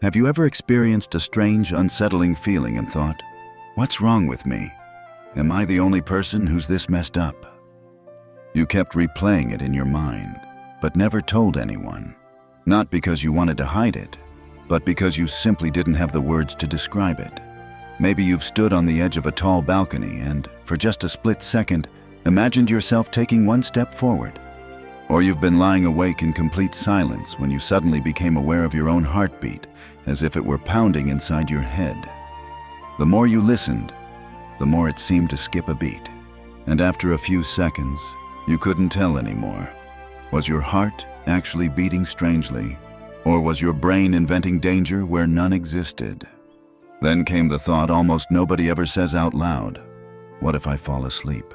Have you ever experienced a strange, unsettling feeling and thought, "What's wrong with me? Am I the only person who's this messed up?" You kept replaying it in your mind, but never told anyone. Not because you wanted to hide it, but because you simply didn't have the words to describe it. Maybe you've stood on the edge of a tall balcony and, for just a split second, imagined yourself taking one step forward. Or you've been lying awake in complete silence when you suddenly became aware of your own heartbeat, as if it were pounding inside your head. The more you listened, the more it seemed to skip a beat. And after a few seconds, you couldn't tell anymore. Was your heart actually beating strangely, or was your brain inventing danger where none existed? Then came the thought almost nobody ever says out loud, "What if I fall asleep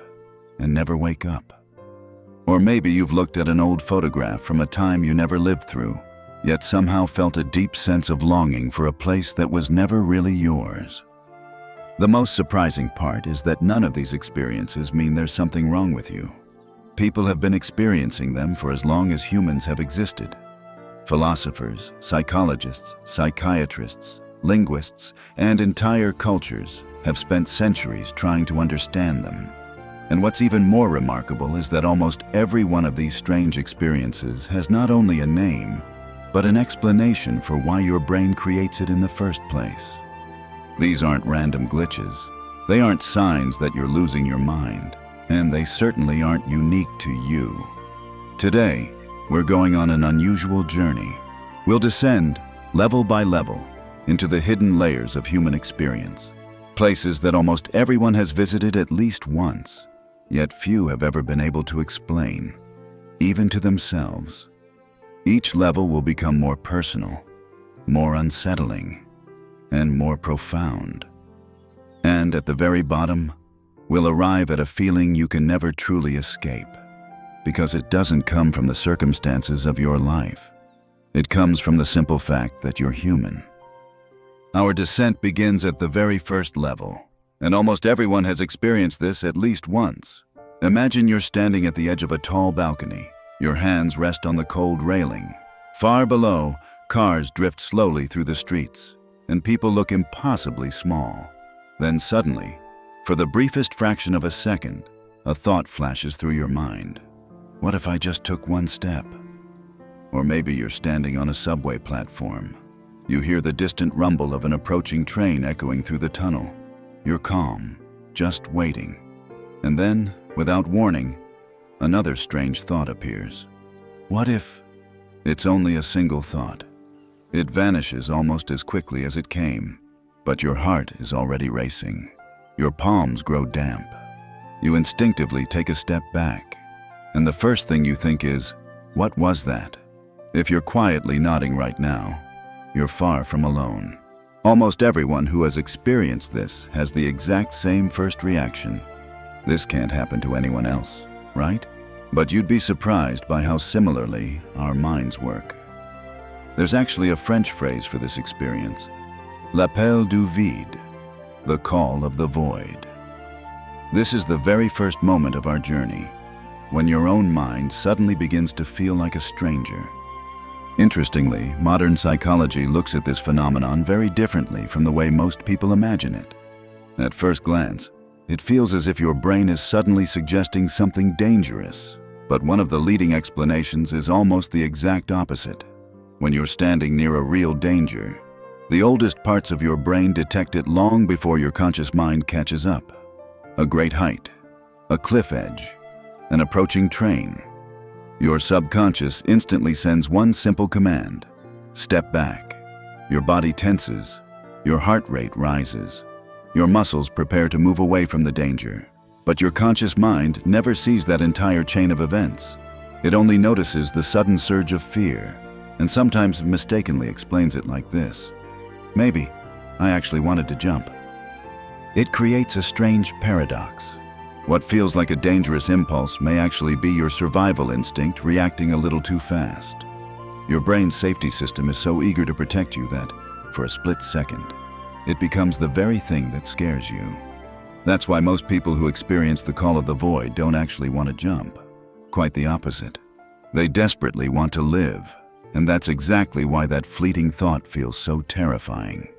and never wake up?" Or maybe you've looked at an old photograph from a time you never lived through, yet somehow felt a deep sense of longing for a place that was never really yours. The most surprising part is that none of these experiences mean there's something wrong with you. People have been experiencing them for as long as humans have existed. Philosophers, psychologists, psychiatrists, linguists, and entire cultures have spent centuries trying to understand them. And what's even more remarkable is that almost every one of these strange experiences has not only a name, but an explanation for why your brain creates it in the first place. These aren't random glitches. They aren't signs that you're losing your mind, and they certainly aren't unique to you. Today, we're going on an unusual journey. We'll descend, level by level, into the hidden layers of human experience, places that almost everyone has visited at least once, yet few have ever been able to explain, even to themselves. Each level will become more personal, more unsettling, and more profound. And at the very bottom, we'll arrive at a feeling you can never truly escape, because it doesn't come from the circumstances of your life. It comes from the simple fact that you're human. Our descent begins at the very first level, and almost everyone has experienced this at least once. Imagine you're standing at the edge of a tall balcony. Your hands rest on the cold railing. Far below, cars drift slowly through the streets, and people look impossibly small. Then suddenly, for the briefest fraction of a second, a thought flashes through your mind. What if I just took one step? Or maybe you're standing on a subway platform. You hear the distant rumble of an approaching train echoing through the tunnel. You're calm, just waiting. And then, without warning, another strange thought appears. What if? It's only a single thought. It vanishes almost as quickly as it came, but your heart is already racing. Your palms grow damp. You instinctively take a step back, and the first thing you think is, what was that? If you're quietly nodding right now, you're far from alone. Almost everyone who has experienced this has the exact same first reaction. This can't happen to anyone else, right? But you'd be surprised by how similarly our minds work. There's actually a French phrase for this experience, l'appel du vide, the call of the void. This is the very first moment of our journey, when your own mind suddenly begins to feel like a stranger. Interestingly, modern psychology looks at this phenomenon very differently from the way most people imagine it. At first glance, it feels as if your brain is suddenly suggesting something dangerous, but one of the leading explanations is almost the exact opposite. When you're standing near a real danger, the oldest parts of your brain detect it long before your conscious mind catches up. A great height, a cliff edge, an approaching train. Your subconscious instantly sends one simple command: step back. Your body tenses, your heart rate rises, your muscles prepare to move away from the danger. But your conscious mind never sees that entire chain of events. It only notices the sudden surge of fear, and sometimes mistakenly explains it like this: maybe I actually wanted to jump. It creates a strange paradox. What feels like a dangerous impulse may actually be your survival instinct reacting a little too fast. Your brain's safety system is so eager to protect you that, for a split second, it becomes the very thing that scares you. That's why most people who experience the call of the void don't actually want to jump. Quite the opposite. They desperately want to live, And that's exactly why that fleeting thought feels so terrifying.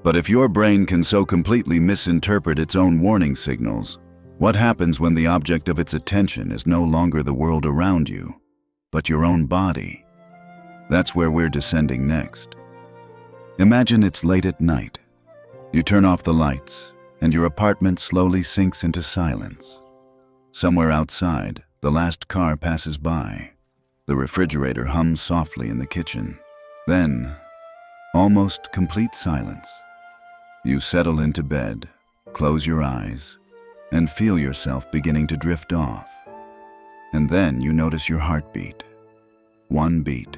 But if your brain can so completely misinterpret its own warning signals, what happens when the object of its attention is no longer the world around you, but your own body? That's where we're descending next. Imagine it's late at night. You turn off the lights, and your apartment slowly sinks into silence. Somewhere outside, the last car passes by. The refrigerator hums softly in the kitchen. Then, almost complete silence. You settle into bed, close your eyes, and feel yourself beginning to drift off. And then you notice your heartbeat. One beat,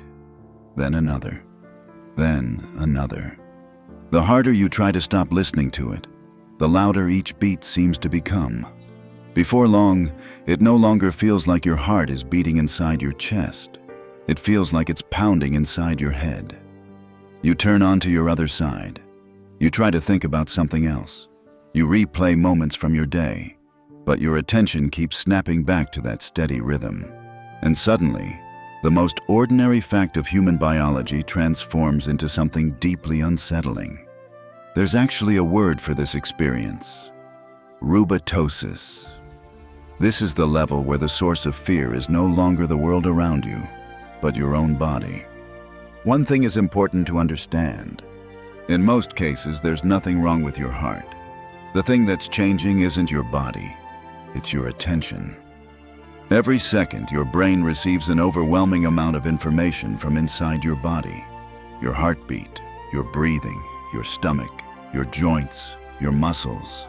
then another, then another. The harder you try to stop listening to it, the louder each beat seems to become. Before long, it no longer feels like your heart is beating inside your chest. It feels like it's pounding inside your head. You turn onto your other side. You try to think about something else. You replay moments from your day, but your attention keeps snapping back to that steady rhythm. And suddenly, the most ordinary fact of human biology transforms into something deeply unsettling. There's actually a word for this experience: Rubatosis. This is the level where the source of fear is no longer the world around you, but your own body. One thing is important to understand. In most cases, there's nothing wrong with your heart. The thing that's changing isn't your body, it's your attention. Every second, your brain receives an overwhelming amount of information from inside your body. Your heartbeat, your breathing, your stomach, your joints, your muscles.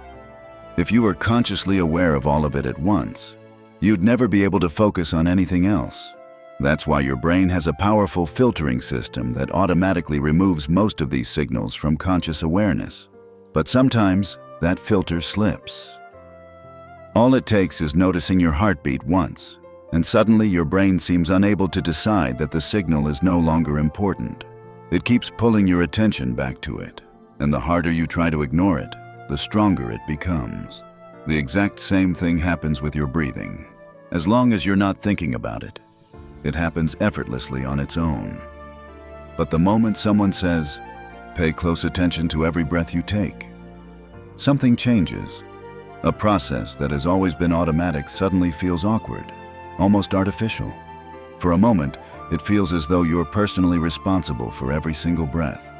If you were consciously aware of all of it at once, you'd never be able to focus on anything else. That's why your brain has a powerful filtering system that automatically removes most of these signals from conscious awareness. But sometimes, that filter slips. All it takes is noticing your heartbeat once, and suddenly your brain seems unable to decide that the signal is no longer important. It keeps pulling your attention back to it, and the harder you try to ignore it, the stronger it becomes. The exact same thing happens with your breathing. As long as you're not thinking about it, it happens effortlessly on its own. But the moment someone says, "Pay close attention to every breath you take," something changes. A process that has always been automatic suddenly feels awkward, almost artificial. For a moment, it feels as though you're personally responsible for every single breath.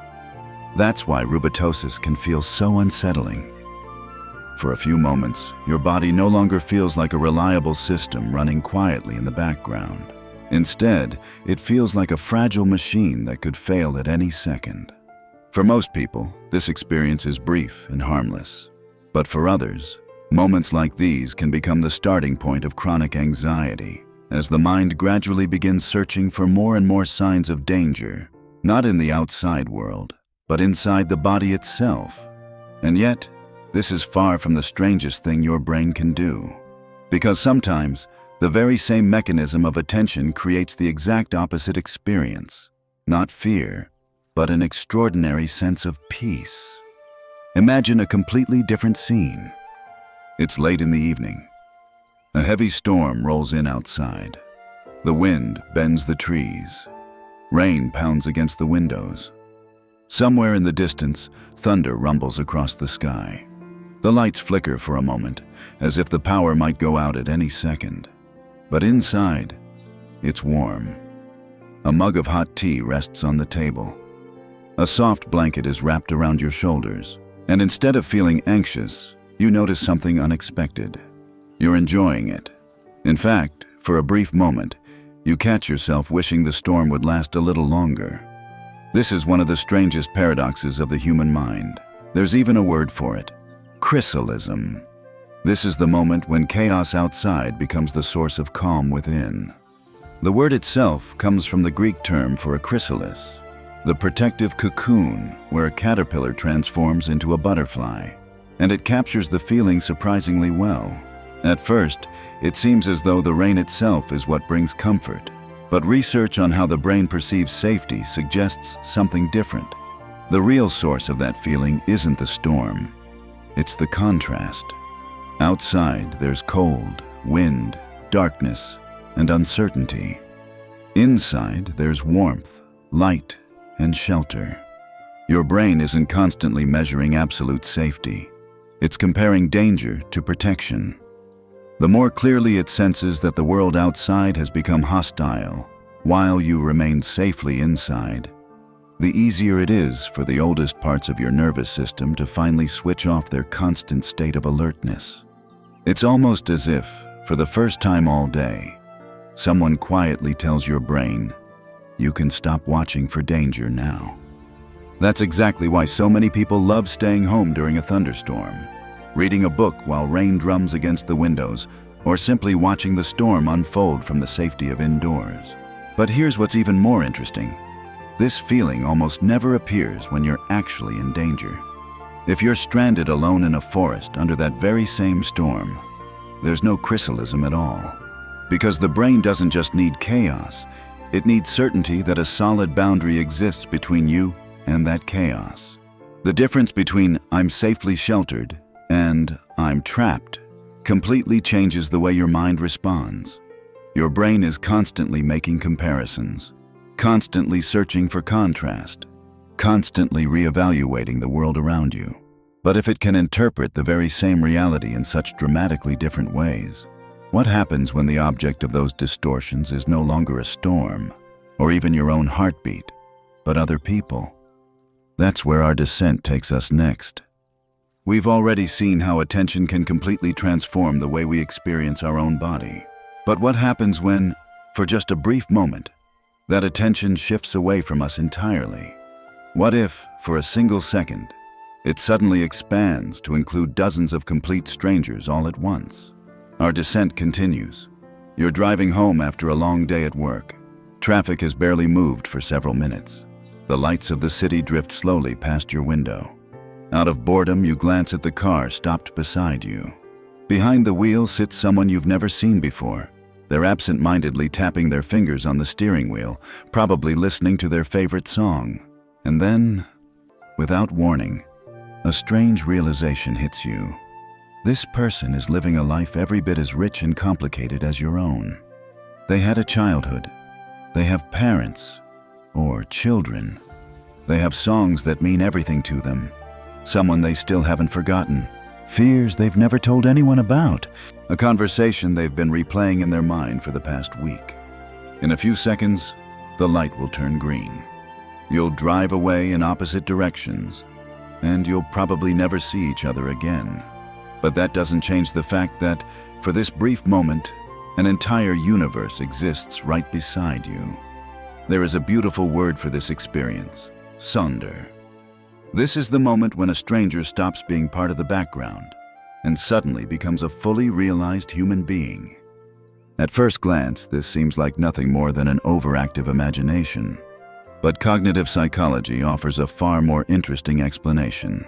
That's why Rubatosis can feel so unsettling. For a few moments, your body no longer feels like a reliable system running quietly in the background. Instead, it feels like a fragile machine that could fail at any second. For most people, this experience is brief and harmless. But for others, moments like these can become the starting point of chronic anxiety, as the mind gradually begins searching for more and more signs of danger, not in the outside world, but inside the body itself. And yet, this is far from the strangest thing your brain can do. Because sometimes, the very same mechanism of attention creates the exact opposite experience. Not fear, but an extraordinary sense of peace. Imagine a completely different scene. It's late in the evening. A heavy storm rolls in outside. The wind bends the trees. Rain pounds against the windows. Somewhere in the distance, thunder rumbles across the sky. The lights flicker for a moment, as if the power might go out at any second. But inside, it's warm. A mug of hot tea rests on the table. A soft blanket is wrapped around your shoulders, and instead of feeling anxious, you notice something unexpected. You're enjoying it. In fact, for a brief moment, you catch yourself wishing the storm would last a little longer. This is one of the strangest paradoxes of the human mind. There's even a word for it: Chrysalism. This is the moment when chaos outside becomes the source of calm within. The word itself comes from the Greek term for a chrysalis, the protective cocoon where a caterpillar transforms into a butterfly, and it captures the feeling surprisingly well. At first, it seems as though the rain itself is what brings comfort, but research on how the brain perceives safety suggests something different. The real source of that feeling isn't the storm, it's the contrast. Outside, there's cold, wind, darkness, and uncertainty. Inside, there's warmth, light, and shelter. Your brain isn't constantly measuring absolute safety. It's comparing danger to protection. The more clearly it senses that the world outside has become hostile, while you remain safely inside, the easier it is for the oldest parts of your nervous system to finally switch off their constant state of alertness. It's almost as if, for the first time all day, someone quietly tells your brain, you can stop watching for danger now. That's exactly why so many people love staying home during a thunderstorm, reading a book while rain drums against the windows, or simply watching the storm unfold from the safety of indoors. But here's what's even more interesting. This feeling almost never appears when you're actually in danger. If you're stranded alone in a forest under that very same storm, there's no Chrysalism at all. Because the brain doesn't just need chaos, it needs certainty that a solid boundary exists between you and that chaos. The difference between I'm safely sheltered and I'm trapped completely changes the way your mind responds. Your brain is constantly making comparisons, constantly searching for contrast, constantly reevaluating the world around you. But if it can interpret the very same reality in such dramatically different ways, what happens when the object of those distortions is no longer a storm, or even your own heartbeat, but other people? That's where our descent takes us next. We've already seen how attention can completely transform the way we experience our own body. But what happens when, for just a brief moment, that attention shifts away from us entirely? What if, for a single second, it suddenly expands to include dozens of complete strangers all at once? Our descent continues. You're driving home after a long day at work. Traffic has barely moved for several minutes. The lights of the city drift slowly past your window. Out of boredom, you glance at the car stopped beside you. Behind the wheel sits someone you've never seen before. They're absent-mindedly tapping their fingers on the steering wheel, probably listening to their favorite song. And then, without warning, a strange realization hits you. This person is living a life every bit as rich and complicated as your own. They had a childhood. They have parents, or children. They have songs that mean everything to them. Someone they still haven't forgotten. Fears they've never told anyone about. A conversation they've been replaying in their mind for the past week. In a few seconds, the light will turn green. You'll drive away in opposite directions, and you'll probably never see each other again. But that doesn't change the fact that, for this brief moment, an entire universe exists right beside you. There is a beautiful word for this experience: Sonder. This is the moment when a stranger stops being part of the background and suddenly becomes a fully realized human being. At first glance, this seems like nothing more than an overactive imagination, but cognitive psychology offers a far more interesting explanation.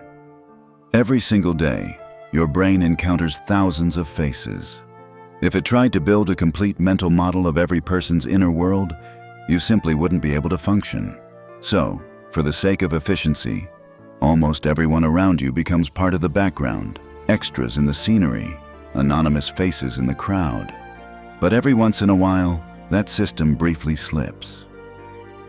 Every single day, your brain encounters thousands of faces. If it tried to build a complete mental model of every person's inner world, you simply wouldn't be able to function. So, for the sake of efficiency, almost everyone around you becomes part of the background, extras in the scenery, anonymous faces in the crowd. But every once in a while, that system briefly slips.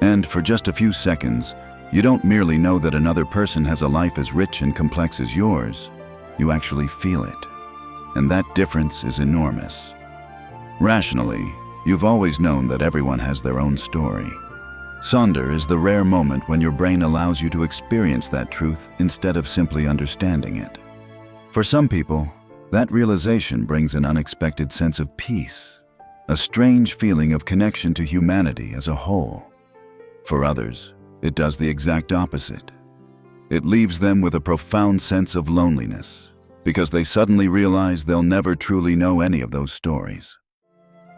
And for just a few seconds, you don't merely know that another person has a life as rich and complex as yours, you actually feel it. And that difference is enormous. Rationally, you've always known that everyone has their own story. Sonder is the rare moment when your brain allows you to experience that truth instead of simply understanding it. For some people, that realization brings an unexpected sense of peace, a strange feeling of connection to humanity as a whole. For others, it does the exact opposite. It leaves them with a profound sense of loneliness, because they suddenly realize they'll never truly know any of those stories.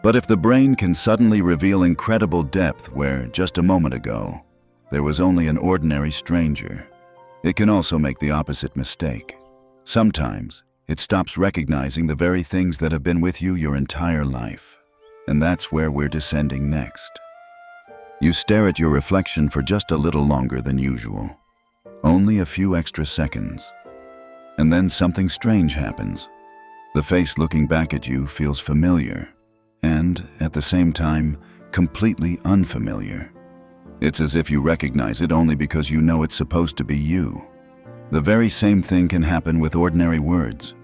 But if the brain can suddenly reveal incredible depth where, just a moment ago, there was only an ordinary stranger, it can also make the opposite mistake. Sometimes, it stops recognizing the very things that have been with you your entire life. And that's where we're descending next. You stare at your reflection for just a little longer than usual. Only a few extra seconds. And then something strange happens. The face looking back at you feels familiar, and, at the same time, completely unfamiliar. It's as if you recognize it only because you know it's supposed to be you. The very same thing can happen with ordinary words.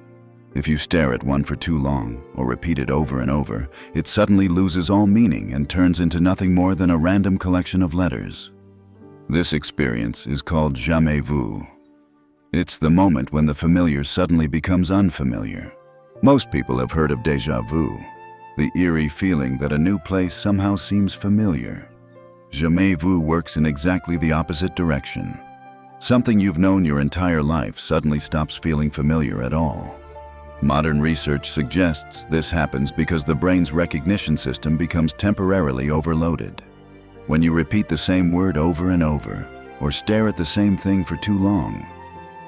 If you stare at one for too long, or repeat it over and over, it suddenly loses all meaning and turns into nothing more than a random collection of letters. This experience is called jamais vu. It's the moment when the familiar suddenly becomes unfamiliar. Most people have heard of déjà vu, the eerie feeling that a new place somehow seems familiar. Jamais vu works in exactly the opposite direction. Something you've known your entire life suddenly stops feeling familiar at all. Modern research suggests this happens because the brain's recognition system becomes temporarily overloaded. When you repeat the same word over and over, or stare at the same thing for too long,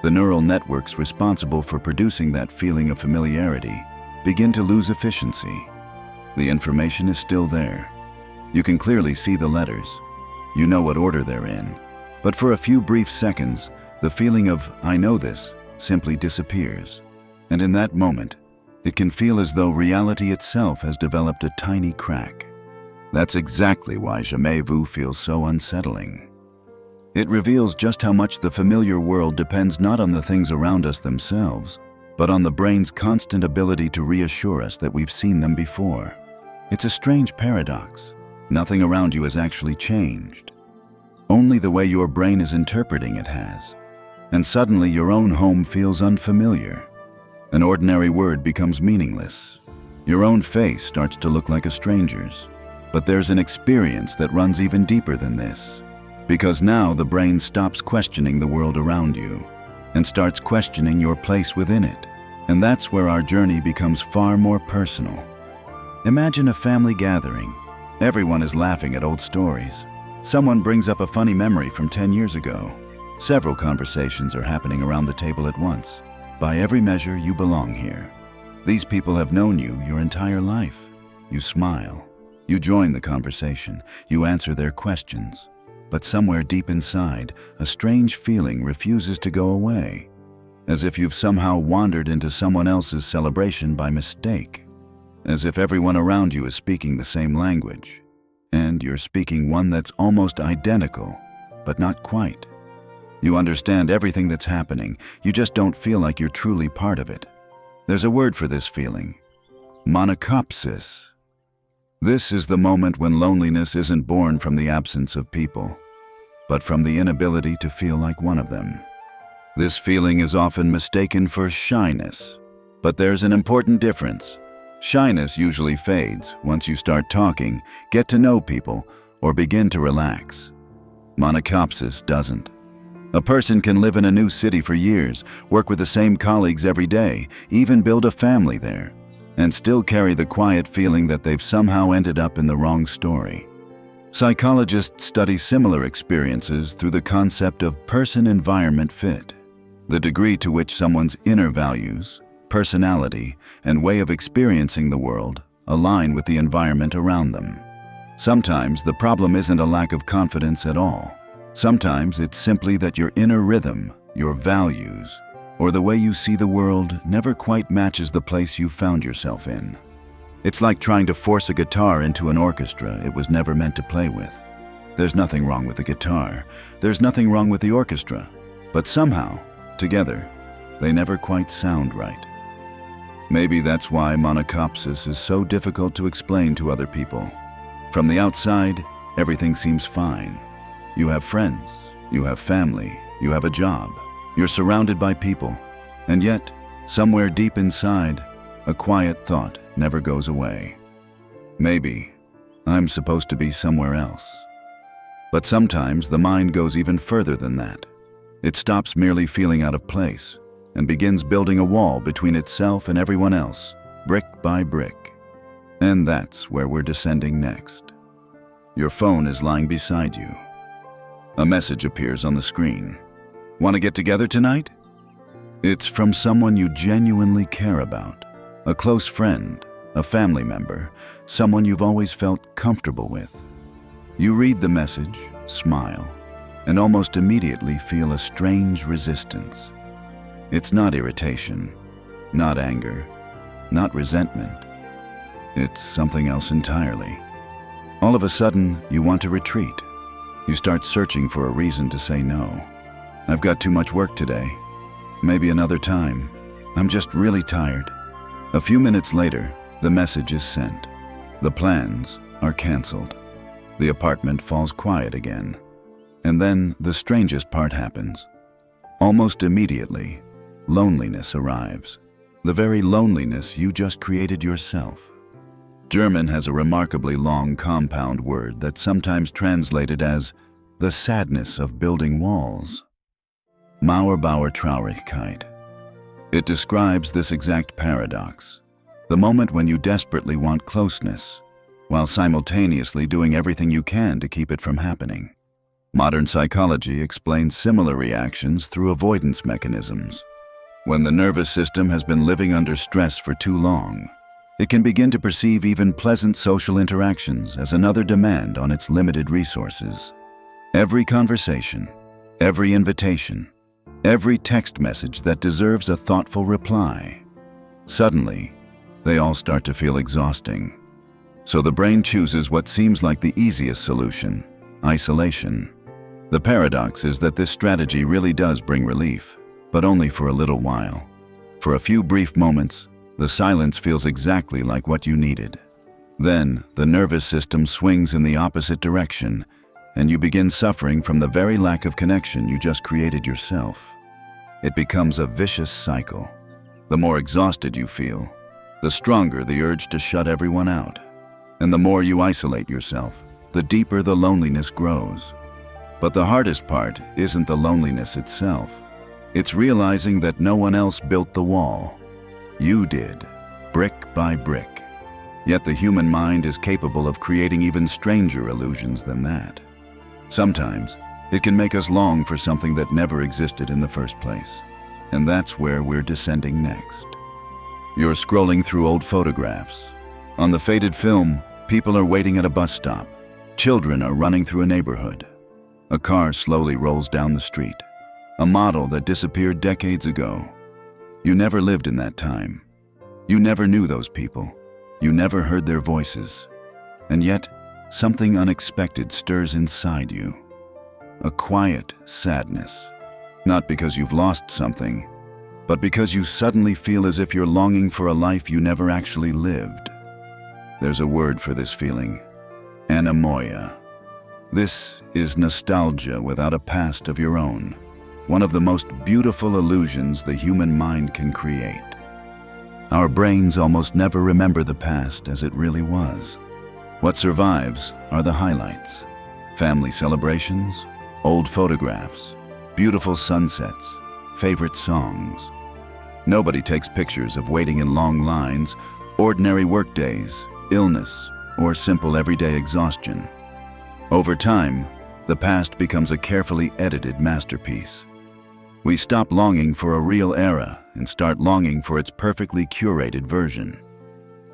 the neural networks responsible for producing that feeling of familiarity begin to lose efficiency. The information is still there. You can clearly see the letters. You know what order they're in. But for a few brief seconds, the feeling of "I know this" simply disappears. And in that moment, it can feel as though reality itself has developed a tiny crack. That's exactly why jamais vu feels so unsettling. It reveals just how much the familiar world depends not on the things around us themselves, but on the brain's constant ability to reassure us that we've seen them before. It's a strange paradox. Nothing around you has actually changed. Only the way your brain is interpreting it has. And suddenly your own home feels unfamiliar. An ordinary word becomes meaningless. Your own face starts to look like a stranger's. But there's an experience that runs even deeper than this. Because now the brain stops questioning the world around you and starts questioning your place within it. And that's where our journey becomes far more personal. Imagine a family gathering. Everyone is laughing at old stories. Someone brings up a funny memory from 10 years ago. Several conversations are happening around the table at once. By every measure, you belong here. These people have known you your entire life. You smile. You join the conversation. You answer their questions. But somewhere deep inside, a strange feeling refuses to go away, as if you've somehow wandered into someone else's celebration by mistake, as if everyone around you is speaking the same language, and you're speaking one that's almost identical, but not quite. You understand everything that's happening, you just don't feel like you're truly part of it. There's a word for this feeling: Monachopsis. This is the moment when loneliness isn't born from the absence of people, but from the inability to feel like one of them. This feeling is often mistaken for shyness, but there's an important difference. Shyness usually fades once you start talking, get to know people, or begin to relax. Monachopsis doesn't. A person can live in a new city for years, work with the same colleagues every day, even build a family there, and still carry the quiet feeling that they've somehow ended up in the wrong story. Psychologists study similar experiences through the concept of person-environment fit, the degree to which someone's inner values, personality, and way of experiencing the world align with the environment around them. Sometimes the problem isn't a lack of confidence at all. Sometimes it's simply that your inner rhythm, your values, or the way you see the world never quite matches the place you found yourself in. It's like trying to force a guitar into an orchestra it was never meant to play with. There's nothing wrong with the guitar. There's nothing wrong with the orchestra. But somehow, together, they never quite sound right. Maybe that's why monachopsis is so difficult to explain to other people. From the outside, everything seems fine. You have friends, you have family, you have a job, you're surrounded by people, and yet, somewhere deep inside, a quiet thought never goes away. Maybe I'm supposed to be somewhere else. But sometimes the mind goes even further than that. It stops merely feeling out of place and begins building a wall between itself and everyone else, brick by brick. And that's where we're descending next. Your phone is lying beside you. A message appears on the screen. Want to get together tonight? It's from someone you genuinely care about, a close friend, a family member, someone you've always felt comfortable with. You read the message, smile, and almost immediately feel a strange resistance. It's not irritation, not anger, not resentment. It's something else entirely. All of a sudden, you want to retreat. You start searching for a reason to say no. I've got too much work today. Maybe another time. I'm just really tired. A few minutes later, the message is sent. The plans are canceled. The apartment falls quiet again. And then the strangest part happens. Almost immediately, loneliness arrives. The very loneliness you just created yourself. German has a remarkably long compound word that's sometimes translated as the sadness of building walls. Mauerbauertraurigkeit. It describes this exact paradox. The moment when you desperately want closeness, while simultaneously doing everything you can to keep it from happening. Modern psychology explains similar reactions through avoidance mechanisms. When the nervous system has been living under stress for too long, it can begin to perceive even pleasant social interactions as another demand on its limited resources. Every conversation, every invitation, every text message that deserves a thoughtful reply. Suddenly, they all start to feel exhausting. So the brain chooses what seems like the easiest solution, isolation. The paradox is that this strategy really does bring relief, but only for a little while. For a few brief moments, the silence feels exactly like what you needed. Then, the nervous system swings in the opposite direction, and you begin suffering from the very lack of connection you just created yourself. It becomes a vicious cycle. The more exhausted you feel, the stronger the urge to shut everyone out. And the more you isolate yourself, the deeper the loneliness grows. But the hardest part isn't the loneliness itself. It's realizing that no one else built the wall. You did, brick by brick. Yet the human mind is capable of creating even stranger illusions than that. Sometimes, it can make us long for something that never existed in the first place. And that's where we're descending next. You're scrolling through old photographs. On the faded film, people are waiting at a bus stop. Children are running through a neighborhood. A car slowly rolls down the street. A model that disappeared decades ago. You never lived in that time. You never knew those people. You never heard their voices. And yet, something unexpected stirs inside you. A quiet sadness. Not because you've lost something, but because you suddenly feel as if you're longing for a life you never actually lived. There's a word for this feeling. Anemoia. This is nostalgia without a past of your own. One of the most beautiful illusions the human mind can create. Our brains almost never remember the past as it really was. What survives are the highlights. Family celebrations, old photographs, beautiful sunsets, favorite songs. Nobody takes pictures of waiting in long lines, ordinary workdays, illness, or simple everyday exhaustion. Over time, the past becomes a carefully edited masterpiece. We stop longing for a real era and start longing for its perfectly curated version.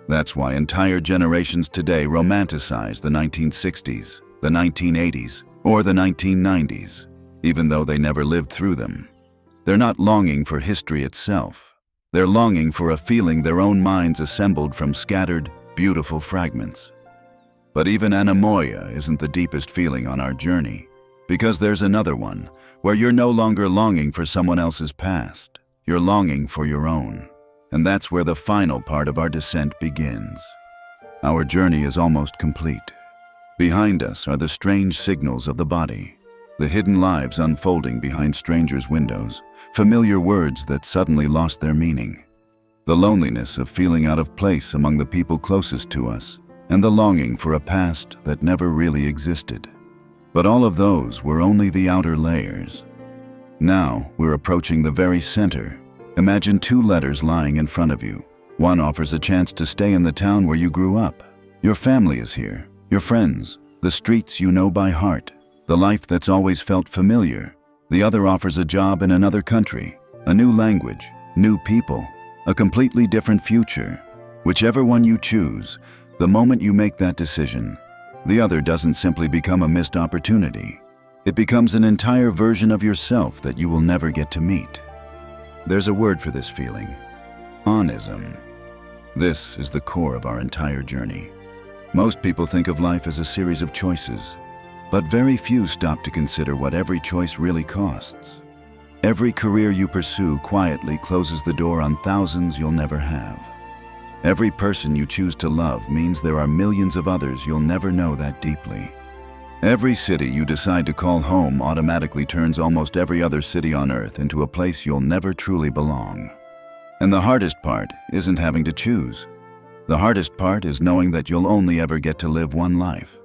That's why entire generations today romanticize the 1960s, the 1980s, or the 1990s, even though they never lived through them. They're not longing for history itself. They're longing for a feeling their own minds assembled from scattered, beautiful fragments. But even Anemoia isn't the deepest feeling on our journey, because there's another one, where you're no longer longing for someone else's past. You're longing for your own. And that's where the final part of our descent begins. Our journey is almost complete. Behind us are the strange signals of the body, the hidden lives unfolding behind strangers' windows, familiar words that suddenly lost their meaning, the loneliness of feeling out of place among the people closest to us, and the longing for a past that never really existed. But all of those were only the outer layers. Now we're approaching the very center. Imagine two letters lying in front of you. One offers a chance to stay in the town where you grew up. Your family is here, your friends, the streets you know by heart, the life that's always felt familiar. The other offers a job in another country, a new language, new people, a completely different future. Whichever one you choose, the moment you make that decision, the other doesn't simply become a missed opportunity. It becomes an entire version of yourself that you will never get to meet. There's a word for this feeling: Onism. This is the core of our entire journey. Most people think of life as a series of choices, But very few stop to consider what every choice really costs. Every career you pursue quietly closes the door on thousands you'll never have. Every person you choose to love means there are millions of others you'll never know that deeply. Every city you decide to call home automatically turns almost every other city on Earth into a place you'll never truly belong. And the hardest part isn't having to choose. The hardest part is knowing that you'll only ever get to live one life.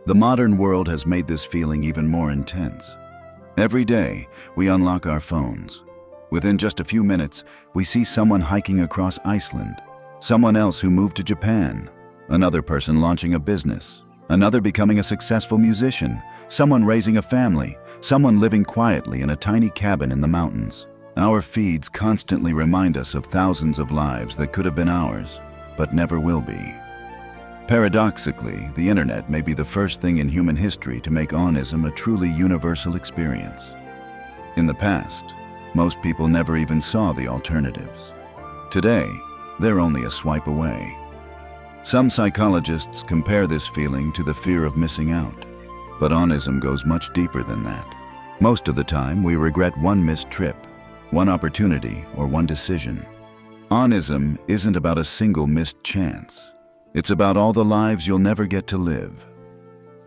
The modern world has made this feeling even more intense. Every day, we unlock our phones. Within just a few minutes, we see someone hiking across Iceland, someone else who moved to Japan, another person launching a business, another becoming a successful musician, someone raising a family, someone living quietly in a tiny cabin in the mountains. Our feeds constantly remind us of thousands of lives that could have been ours, but never will be. Paradoxically, the internet may be the first thing in human history to make Onism a truly universal experience. In the past, most people never even saw the alternatives. Today, they're only a swipe away. Some psychologists compare this feeling to the fear of missing out, but Onism goes much deeper than that. Most of the time, we regret one missed trip, one opportunity, or one decision. Onism isn't about a single missed chance. It's about all the lives you'll never get to live.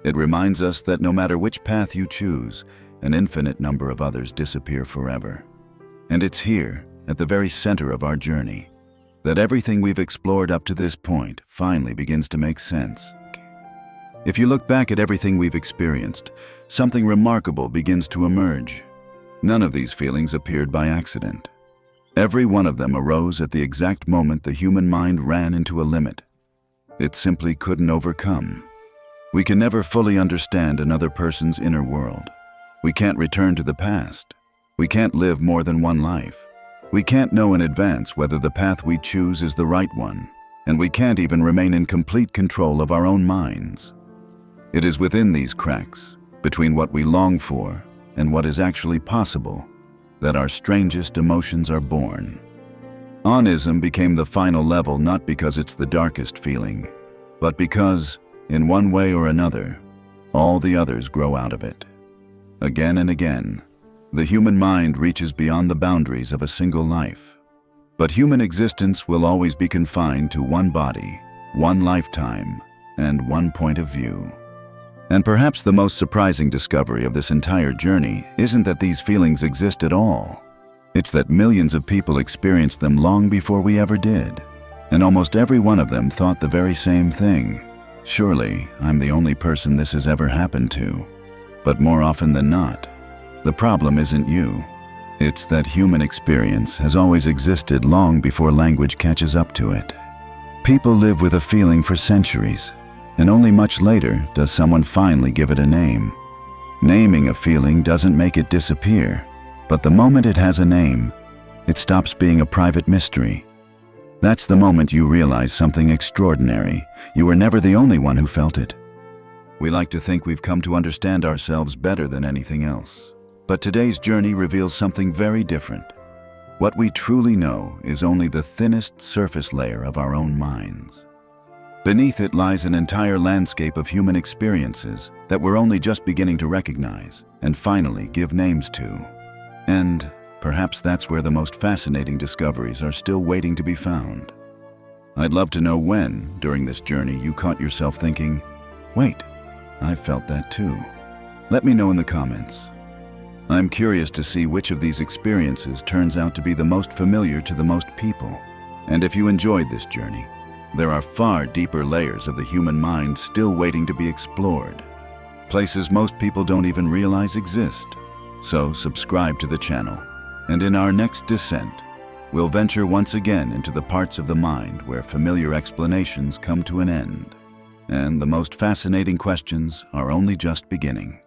It reminds us that no matter which path you choose, an infinite number of others disappear forever. And it's here, at the very center of our journey, that everything we've explored up to this point finally begins to make sense. If you look back at everything we've experienced, something remarkable begins to emerge. None of these feelings appeared by accident. Every one of them arose at the exact moment the human mind ran into a limit it simply couldn't overcome. We can never fully understand another person's inner world. We can't return to the past. We can't live more than one life. We can't know in advance whether the path we choose is the right one, and we can't even remain in complete control of our own minds. It is within these cracks, between what we long for and what is actually possible, that our strangest emotions are born. Onism became the final level not because it's the darkest feeling, but because, in one way or another, all the others grow out of it. Again and again, the human mind reaches beyond the boundaries of a single life. But human existence will always be confined to one body, one lifetime, and one point of view. And perhaps the most surprising discovery of this entire journey isn't that these feelings exist at all. It's that millions of people experienced them long before we ever did. And almost every one of them thought the very same thing. Surely, I'm the only person this has ever happened to. But more often than not, the problem isn't you. It's that human experience has always existed long before language catches up to it. People live with a feeling for centuries, and only much later does someone finally give it a name. Naming a feeling doesn't make it disappear, but the moment it has a name, it stops being a private mystery. That's the moment you realize something extraordinary. You were never the only one who felt it. We like to think we've come to understand ourselves better than anything else. But today's journey reveals something very different. What we truly know is only the thinnest surface layer of our own minds. Beneath it lies an entire landscape of human experiences that we're only just beginning to recognize and finally give names to. And perhaps that's where the most fascinating discoveries are still waiting to be found. I'd love to know when, during this journey, you caught yourself thinking, "Wait, I felt that too." Let me know in the comments. I'm curious to see which of these experiences turns out to be the most familiar to the most people. And if you enjoyed this journey, there are far deeper layers of the human mind still waiting to be explored. Places most people don't even realize exist. So subscribe to the channel, and in our next descent, we'll venture once again into the parts of the mind where familiar explanations come to an end, and the most fascinating questions are only just beginning.